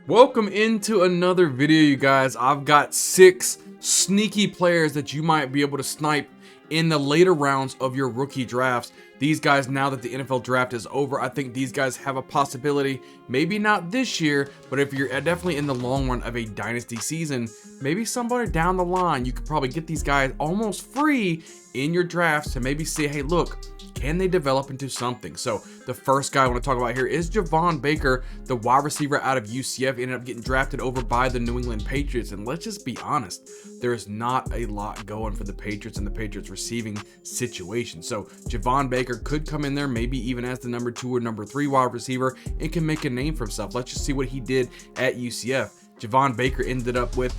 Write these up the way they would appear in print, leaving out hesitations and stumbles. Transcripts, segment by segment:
Welcome into another video, you guys. I've got 6 sneaky players that you might be able to snipe in the later rounds of your rookie drafts. These guys, now that the NFL draft is over, I think these guys have a possibility, maybe not this year, but if you're definitely in the long run of a dynasty season, maybe somewhere down the line, you could probably get these guys almost free in your drafts to maybe see, hey, look, can they develop into something? So the first guy I want to talk about here is Javon Baker, the wide receiver out of UCF, ended up getting drafted over by the New England Patriots. And let's just be honest, there's not a lot going for the Patriots and the Patriots receiving situation. So Javon Baker could come in there, maybe even as the number 2 or number 3 wide receiver, and can make a name for himself. Let's just see what he did at UCF. Javon Baker ended up with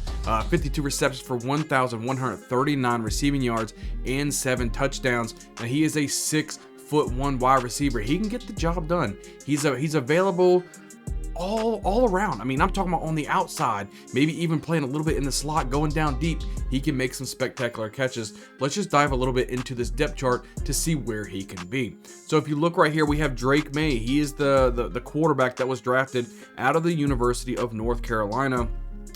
52 receptions for 1,139 receiving yards and 7 touchdowns. Now he is a 6'1" wide receiver. He can get the job done. He's available all around. I mean, I'm talking about on the outside, maybe even playing a little bit in the slot, going down deep. He can make some spectacular catches. Let's just dive a little bit into this depth chart to see where he can be. So if you look right here, we have Drake May. He is the quarterback that was drafted out of the University of North Carolina.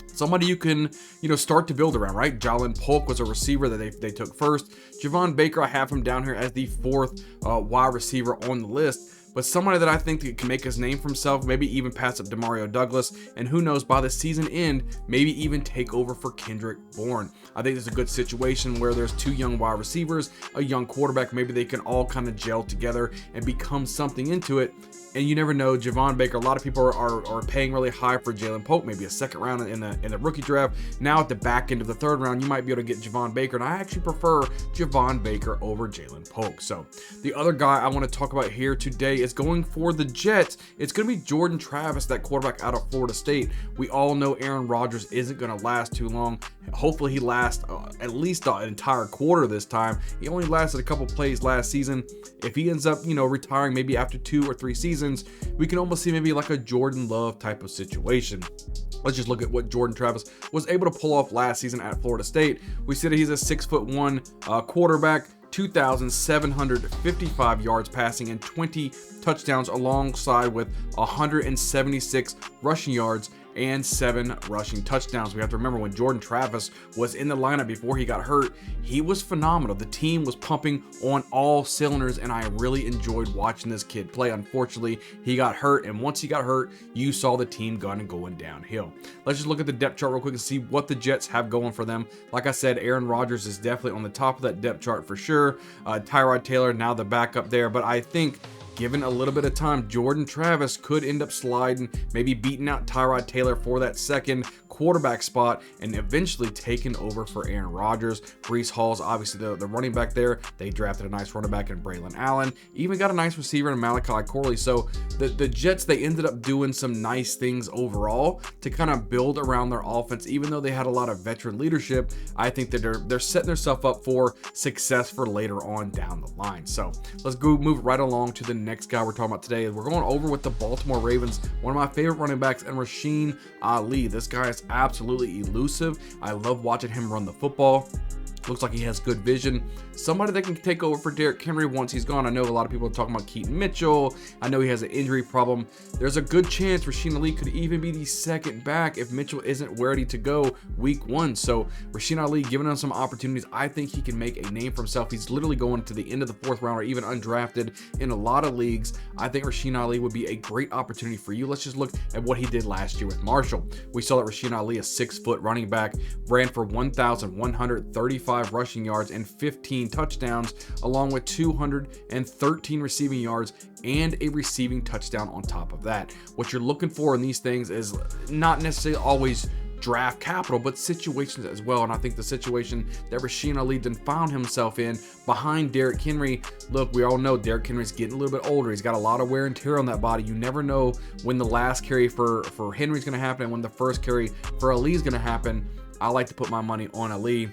Somebody you can, start to build around, right? Jalen Polk was a receiver that they took first. Javon Baker, I have him down here as the 4th wide receiver on the list. But somebody that I think that can make his name for himself, maybe even pass up Demario Douglas, and who knows, by the season end, maybe even take over for Kendrick Bourne. I think there's a good situation where there's 2 young wide receivers, a young quarterback, maybe they can all kind of gel together and become something into it. And you never know, Javon Baker, a lot of people are paying really high for Jalen Polk, maybe a 2nd round in the rookie draft. Now at the back end of the 3rd round, you might be able to get Javon Baker, and I actually prefer Javon Baker over Jalen Polk. So the other guy I want to talk about here today is going for the Jets. It's going to be Jordan Travis, that quarterback out of Florida State. We all know Aaron Rodgers isn't going to last too long. Hopefully he lasts at least an entire quarter this time. He only lasted a couple plays last season. If he ends up, retiring maybe after 2 or 3 seasons, we can almost see maybe like a Jordan Love type of situation. Let's just look at what Jordan Travis was able to pull off last season at Florida State. We see that he's a 6'1" quarterback, 2,755 yards passing and 20 touchdowns, alongside with 176 rushing yards and 7 rushing touchdowns. We have to remember, when Jordan Travis was in the lineup before he got hurt, he was phenomenal. The team was pumping on all cylinders, and I really enjoyed watching this kid play. Unfortunately, he got hurt, and once he got hurt, you saw the team going downhill. Let's just look at the depth chart real quick and see what the Jets have going for them. Like I said, Aaron Rodgers is definitely on the top of that depth chart for sure. Tyrod Taylor now the backup there, but I think given a little bit of time, Jordan Travis could end up sliding, maybe beating out Tyrod Taylor for that 2nd quarterback spot and eventually taking over for Aaron Rodgers. Breece Hall's obviously the running back there. They drafted a nice running back in Braylon Allen. Even got a nice receiver in Malachi Corley. So the Jets, they ended up doing some nice things overall to kind of build around their offense. Even though they had a lot of veteran leadership, I think that they're setting themselves up for success for later on down the line. So let's go move right along to the next guy we're talking about today. We're going over with the Baltimore Ravens, one of my favorite running backs, and Rashaan Ali. This guy is absolutely elusive. I love watching him run the football. Looks like he has good vision. Somebody that can take over for Derrick Henry once he's gone. I know a lot of people are talking about Keaton Mitchell. I know he has an injury problem. There's a good chance Rashaan Ali could even be the 2nd back if Mitchell isn't ready to go week 1. So Rashaan Ali, giving him some opportunities, I think he can make a name for himself. He's literally going to the end of the 4th round or even undrafted in a lot of leagues. I think Rashaan Ali would be a great opportunity for you. Let's just look at what he did last year with Marshall. We saw that Rashaan Ali, a 6-foot running back, ran for 1,135 rushing yards and 15 touchdowns, along with 213 receiving yards and a receiving touchdown on top of that. What you're looking for in these things is not necessarily always draft capital, but situations as well. And I think the situation that Rashaan Ali then found himself in behind Derrick Henry, look, we all know Derrick Henry's getting a little bit older. He's got a lot of wear and tear on that body. You never know when the last carry for Henry's going to happen and when the first carry for Ali is going to happen. I like to put my money on Ali.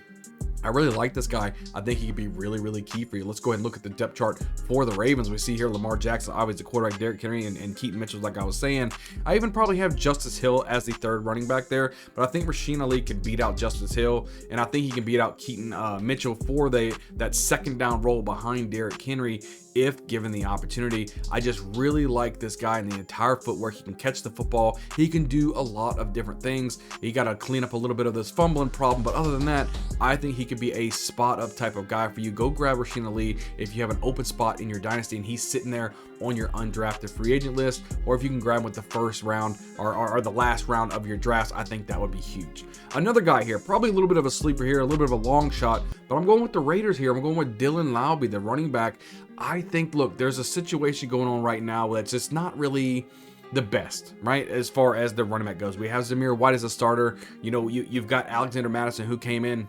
I really like this guy. I think he could be really, really key for you. Let's go ahead and look at the depth chart for the Ravens. We see here Lamar Jackson, obviously the quarterback, Derrick Henry, and Keaton Mitchell, like I was saying. I even probably have Justice Hill as the third running back there, but I think Rashaan Ali can beat out Justice Hill, and I think he can beat out Keaton Mitchell for that second down role behind Derrick Henry if given the opportunity. I just really like this guy in the entire footwork. He can catch the football. He can do a lot of different things. He got to clean up a little bit of this fumbling problem, but other than that, I think he could be a spot up type of guy for you. Go grab Rashaan Ali if you have an open spot in your dynasty and he's sitting there on your undrafted free agent list, or if you can grab him with the first round or the last round of your drafts, I think that would be huge. Another guy here, probably a little bit of a sleeper here, a little bit of a long shot, but I'm going with the Raiders here. I'm going with Dylan Lowby, the running back. I think, look, there's a situation going on right now that's just not really the best, right, as far as the running back goes. We have Zamir White as a starter. You know, you've got Alexander Madison who came in.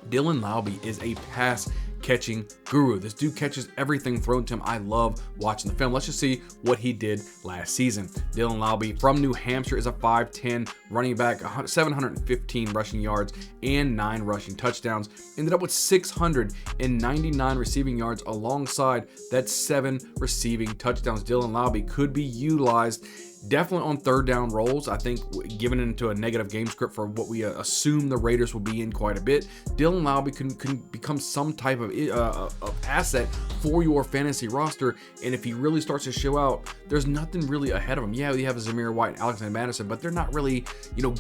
Dylan Lowby is a pass catching guru. This dude catches everything thrown to him. I love watching the film. Let's just see what he did last season. Dylan Lowby from New Hampshire is a 5'10 running back, 715 rushing yards and 9 rushing touchdowns. Ended up with 699 receiving yards alongside that 7 receiving touchdowns. Dylan Lowby could be utilized definitely on third down rolls. I think given into a negative game script for what we assume the Raiders will be in quite a bit, Dylan Lowby can become some type of asset for your fantasy roster. And if he really starts to show out, there's nothing really ahead of him. Yeah, you have Zamir White and Alexander Madison, but they're not really,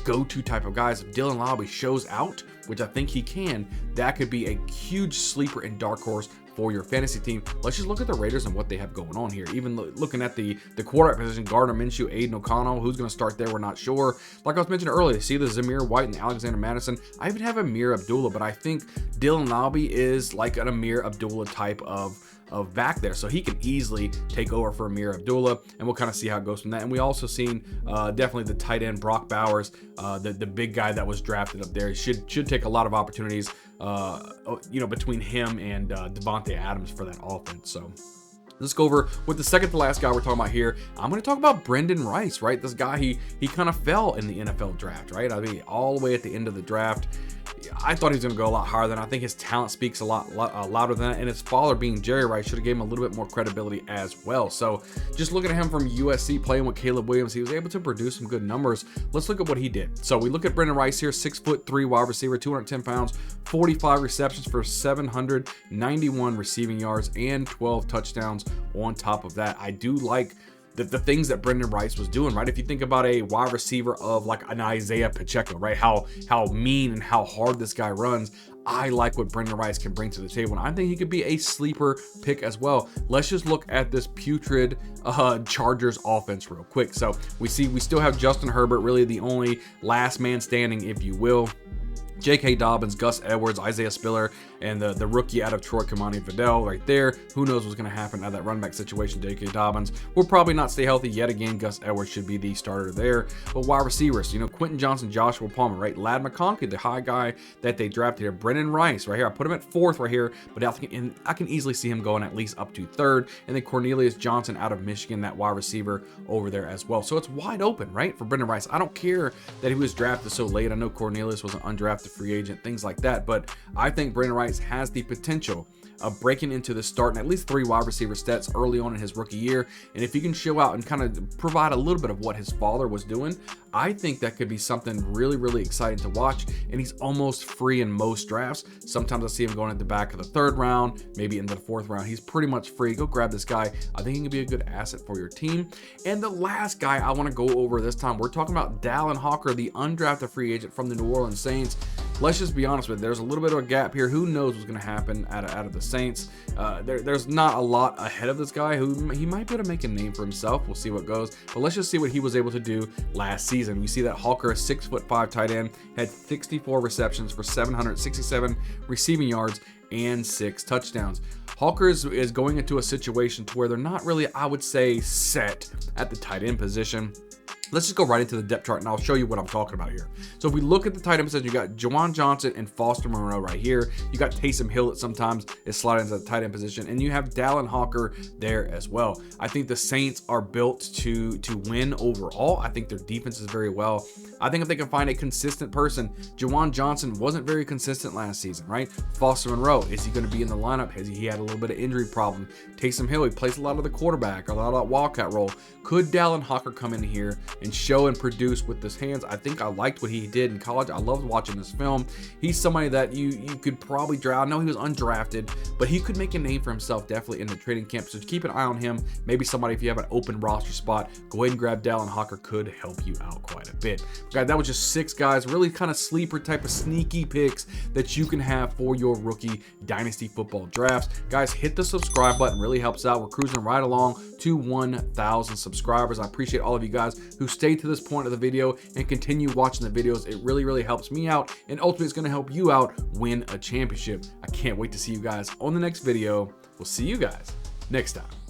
go-to type of guys. If Dylan Lowby shows out, which I think he can, that could be a huge sleeper and dark horse for your fantasy team. Let's just look at the Raiders and what they have going on here. Even looking at the quarterback position, Gardner Minshew, Aiden O'Connell, who's going to start there, we're not sure. Like I was mentioning earlier, see the Zamir White and Alexander Madison. I even have Amir Abdullah, but I think Dylan Lowby is like an Amir Abdullah type of back there, so he can easily take over for Amir Abdullah, and we'll kind of see how it goes from that. And we also seen definitely the tight end Brock Bowers, the big guy that was drafted up there. He should take a lot of opportunities, between him and Devontae Adams for that offense. So let's go over with the second to last guy we're talking about here. I'm going to talk about Brendan Rice, right? This guy, he kind of fell in the NFL draft, right? I mean, all the way at the end of the draft. I thought he was going to go a lot higher than. I think his talent speaks a lot louder than that, and his father being Jerry Rice should have given him a little bit more credibility as well. So just looking at him from USC playing with Caleb Williams, he was able to produce some good numbers. Let's look at what he did. So we look at Brendan Rice here, 6'3" wide receiver, 210 pounds, 45 receptions for 791 receiving yards and 12 touchdowns on top of that. I do like the things that Brendan Rice was doing, right? If you think about a wide receiver of like an Isaiah Pacheco, right? How mean and how hard this guy runs. I like what Brendan Rice can bring to the table, and I think he could be a sleeper pick as well. Let's just look at this putrid Chargers offense real quick. So we still have Justin Herbert, really the only last man standing, if you will. J.K. Dobbins, Gus Edwards, Isaiah Spiller, and the rookie out of Troy, Kamani Vidal right there. Who knows what's going to happen out of that running back situation. J.K. Dobbins will probably not stay healthy yet again. Gus Edwards should be the starter there. But wide receivers, Quentin Johnson, Joshua Palmer, right? Ladd McConkey, the high guy that they drafted here. Brendan Rice right here. I put him at 4th right here, but I can easily see him going at least up to 3rd. And then Cornelius Johnson out of Michigan, that wide receiver over there as well. So it's wide open, right, for Brendan Rice. I don't care that he was drafted so late. I know Cornelius was an undrafted free agent, things like that, but I think Brendan Rice has the potential of breaking into the starting at least 3 wide receiver stats early on in his rookie year. And if he can show out and kind of provide a little bit of what his father was doing, I think that could be something really, really exciting to watch. And he's almost free in most drafts. Sometimes I see him going at the back of the 3rd round, maybe into the 4th round. He's pretty much free. Go grab this guy. I think he can be a good asset for your team. And the last guy I want to go over this time, we're talking about Darian Hawker, the undrafted free agent from the New Orleans Saints. Let's just be honest with you. There's a little bit of a gap here. Who knows what's going to happen out of the Saints? There's not a lot ahead of this guy. He might be able to make a name for himself. We'll see what goes. But let's just see what he was able to do last season. We see that Hawker, a 6'5" tight end, had 64 receptions for 767 receiving yards and 6 touchdowns. Hawker is going into a situation to where they're not really, I would say, set at the tight end position. Let's just go right into the depth chart and I'll show you what I'm talking about here. So if we look at the tight end position, you got Juwan Johnson and Foster Moreau right here. You got Taysom Hill that sometimes is sliding into the tight end position, and you have Darian Hawker there as well. I think the Saints are built to win overall. I think their defense is very well. I think if they can find a consistent person, Juwan Johnson wasn't very consistent last season, right? Foster Moreau, is he going to be in the lineup? He had a little bit of injury problem. Taysom Hill, he plays a lot of the quarterback, a lot of that wildcat role. Could Darian Hawker come in here and show and produce with his hands? I think I liked what he did in college. I loved watching this film. He's somebody that you could probably draft. I know he was undrafted, but he could make a name for himself definitely in the training camp. So keep an eye on him. Maybe somebody, if you have an open roster spot, go ahead and grab Darian Hawker. Could help you out quite a bit. Guys, that was just 6 guys, really kind of sleeper type of sneaky picks that you can have for your rookie dynasty football drafts. Guys, hit the subscribe button. Really helps out. We're cruising right along to 1,000 subscribers. I appreciate all of you guys who stayed to this point of the video and continue watching the videos. It really helps me out, and ultimately it's going to help you out win a championship. I can't wait to see you guys on the next video. We'll see you guys next time.